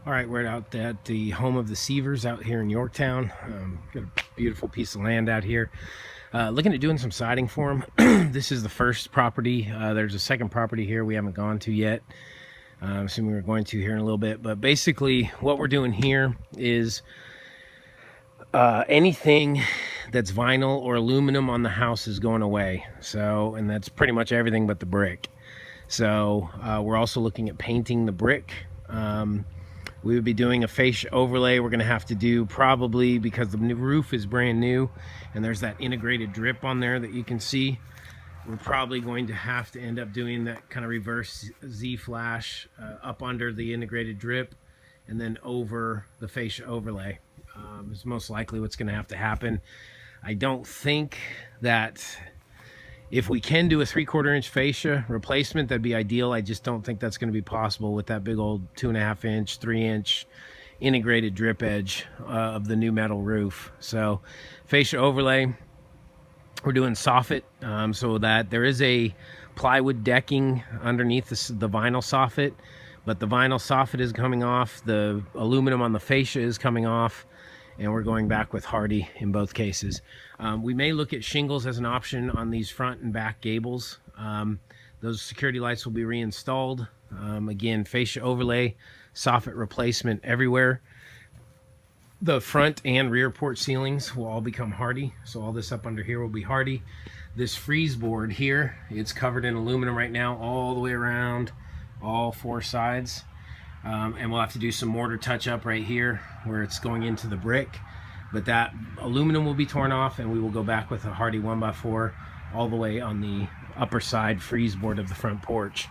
All right, we're out at the home of the Sievers out here in Yorktown. Got a beautiful piece of land out here. Looking at doing some siding for them. This is the first property. There's a second property here we haven't gone to yet. Assuming we're going to here in a little bit. But basically, what we're doing here is anything that's vinyl or aluminum on the house is going away. So, and that's pretty much everything but the brick. So we're also looking at painting the brick. We would be doing a fascia overlay. We're going to have to do probably, because the new roof is brand new and there's that integrated drip on there that you can see, we're probably going to have to end up doing that kind of reverse Z flash up under the integrated drip and then over the fascia overlay. Is most likely what's going to have to happen. I don't think that if we can do a 3/4 inch fascia replacement, that'd be ideal. I just don't think that's going to be possible with that big old 2.5 inch, 3 inch integrated drip edge of the new metal roof. So fascia overlay, we're doing soffit, so that there is a plywood decking underneath the vinyl soffit, but the vinyl soffit is coming off, the aluminum on the fascia is coming off, and we're going back with Hardie in both cases. We may look at shingles as an option on these front and back gables. Those security lights will be reinstalled. Again, fascia overlay, soffit replacement everywhere. The front and rear port ceilings will all become Hardie. So all this up under here will be Hardie. This freeze board here, it's covered in aluminum right now all the way around all 4 sides. And we'll have to do some mortar touch up right here where it's going into the brick, but that aluminum will be torn off and we will go back with a Hardie 1x4 all the way on the upper side freeze board of the front porch.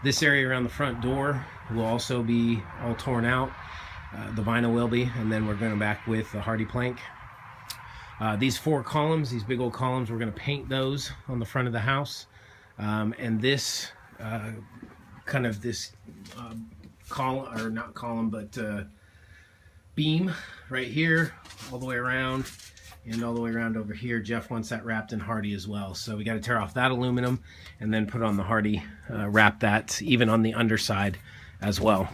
This area around the front door will also be all torn out. The vinyl will be, and then we're going back with the Hardie plank. These 4 columns, these big old columns, we're going to paint those on the front of the house. And this kind of this column, or not column, but beam right here all the way around and all the way around over here. Jeff wants that wrapped in Hardie as well, so we got to tear off that aluminum and then put on the Hardie, wrap that even on the underside as well.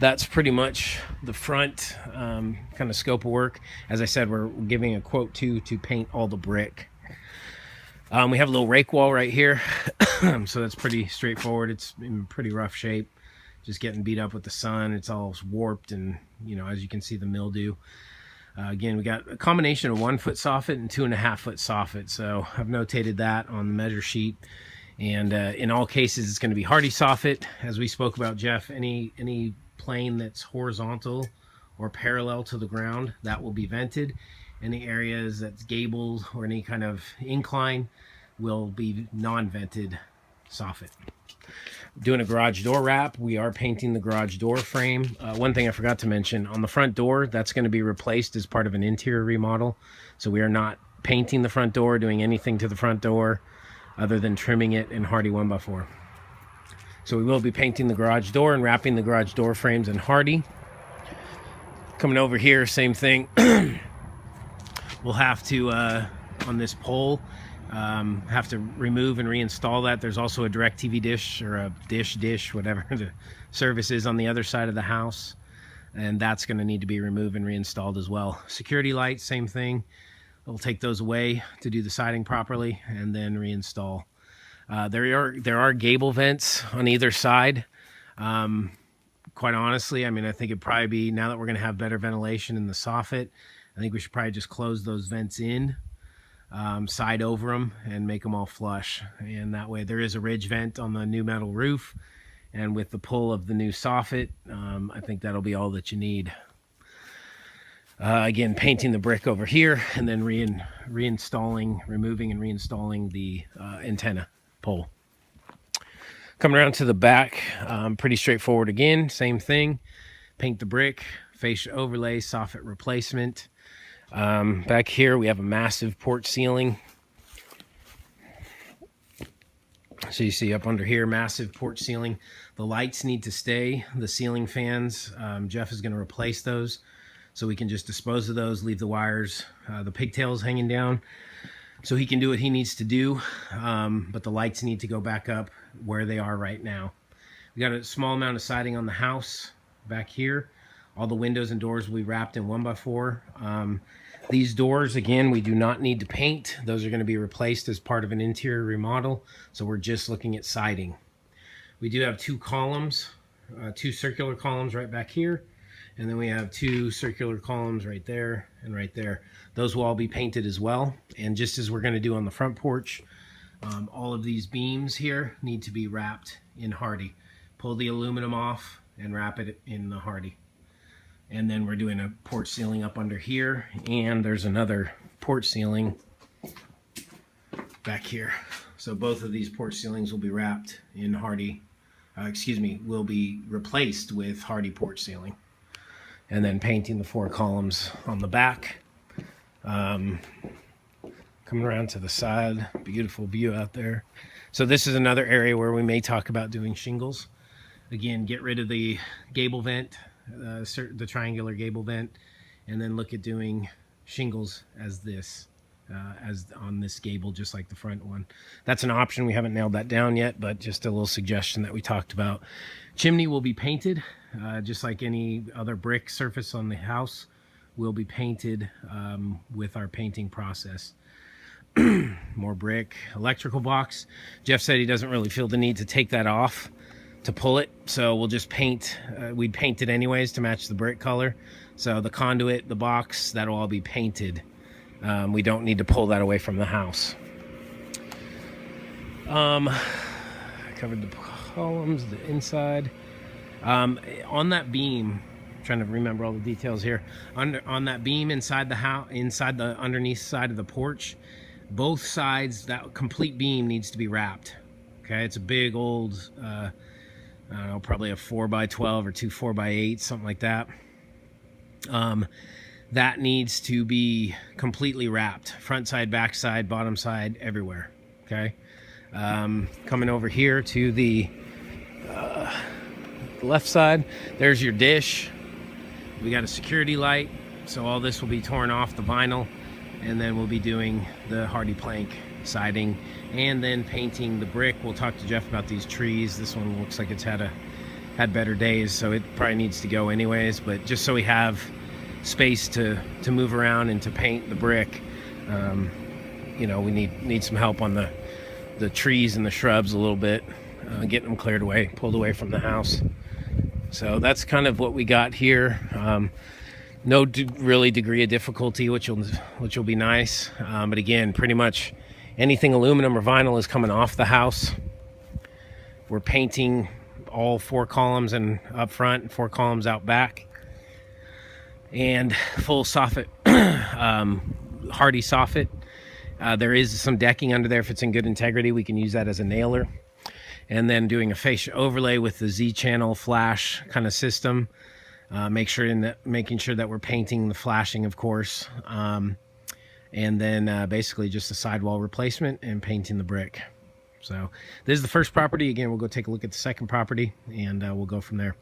That's pretty much the front kind of scope of work. As I said, we're giving a quote to paint all the brick. We have a little rake wall right here, so that's pretty straightforward. It's in pretty rough shape, just getting beat up with the sun. It's all warped, and you know, as you can see, the mildew. Again, we got a combination of 1-foot soffit and 2.5-foot soffit, so I've notated that on the measure sheet. And in all cases, it's going to be Hardie soffit, as we spoke about, Jeff. Any plane that's horizontal or parallel to the ground, that will be vented. Any areas that's gabled or any kind of incline will be non-vented soffit. Doing a garage door wrap. We are painting the garage door frame. One thing I forgot to mention, on the front door, that's going to be replaced as part of an interior remodel. So we are not painting the front door, doing anything to the front door other than trimming it in Hardie 1x4. So we will be painting the garage door and wrapping the garage door frames in Hardie. Coming over here, same thing. We'll have to, on this pole, have to remove and reinstall that. There's also a DirecTV dish, or a dish, whatever the service is, on the other side of the house. And that's going to need to be removed and reinstalled as well. Security lights, same thing. We'll take those away to do the siding properly and then reinstall. There are gable vents on either side. Quite honestly, I mean, I think it'd probably be, now that we're going to have better ventilation in the soffit, I think we should probably just close those vents in, side over them, and make them all flush. And that way there is a ridge vent on the new metal roof. And with the pull of the new soffit, I think that'll be all that you need. Again, painting the brick over here and then reinstalling, removing and reinstalling the antenna pole. Coming around to the back, pretty straightforward again, same thing. Paint the brick, fascia overlay, soffit replacement. Back here we have a massive porch ceiling. So you see up under here, massive porch ceiling. The lights need to stay. The ceiling fans, Jeff is going to replace those. So we can just dispose of those, leave the wires, the pigtails hanging down. So he can do what he needs to do, but the lights need to go back up where they are right now. We got a small amount of siding on the house back here. All the windows and doors will be wrapped in 1x4. These doors, again, we do not need to paint. Those are going to be replaced as part of an interior remodel. So we're just looking at siding. We do have two columns, two circular columns right back here. And then we have two circular columns right there and right there. Those will all be painted as well. And just as we're going to do on the front porch, all of these beams here need to be wrapped in Hardie. Pull the aluminum off and wrap it in the Hardie. And then we're doing a porch ceiling up under here, and there's another porch ceiling back here. So both of these porch ceilings will be wrapped in Hardie, will be replaced with Hardie porch ceiling. And then painting the 4 columns on the back. Coming around to the side, beautiful view out there. So this is another area where we may talk about doing shingles. Again, get rid of the gable vent, the triangular gable vent, and then look at doing shingles as this, as on this gable, just like the front one. That's an option. We haven't nailed that down yet, but just a little suggestion that we talked about. Chimney will be painted, just like any other brick surface on the house will be painted with our painting process. More brick. Electrical box. Jeff said he doesn't really feel the need to take that off to pull it, so we'll just paint. We'd paint it anyways to match the brick color. So the conduit, the box, that'll all be painted. We don't need to pull that away from the house. I covered the columns, the inside. On that beam, I'm trying to remember all the details here. On that beam inside the house, inside the underneath side of the porch, both sides, that complete beam needs to be wrapped. Okay, it's a big old, I don't know, probably a 4x12 or 2 4x8, something like that. That needs to be completely wrapped, front side, back side, bottom side, everywhere. Okay, coming over here to the left side, there's your dish. We got a security light, so all this will be torn off the vinyl, and then we'll be doing the Hardie plank siding and then painting the brick. We'll talk to Jeff about these trees. This one looks like it's had better days, so it probably needs to go anyways, but just so we have space to move around and to paint the brick, you know, we need some help on the trees and the shrubs a little bit, getting them cleared away, pulled away from the house. So that's kind of what we got here. No really degree of difficulty, which will be nice. But again, pretty much anything aluminum or vinyl is coming off the house. We're painting all 4 columns and up front and 4 columns out back, and full soffit, Hardie soffit. There is some decking under there. If it's in good integrity, we can use that as a nailer. And then doing a fascia overlay with the Z-channel flash kind of system. Making sure that we're painting the flashing, of course. And then basically just a sidewall replacement and painting the brick. So this is the first property. Again, we'll go take a look at the second property, and we'll go from there.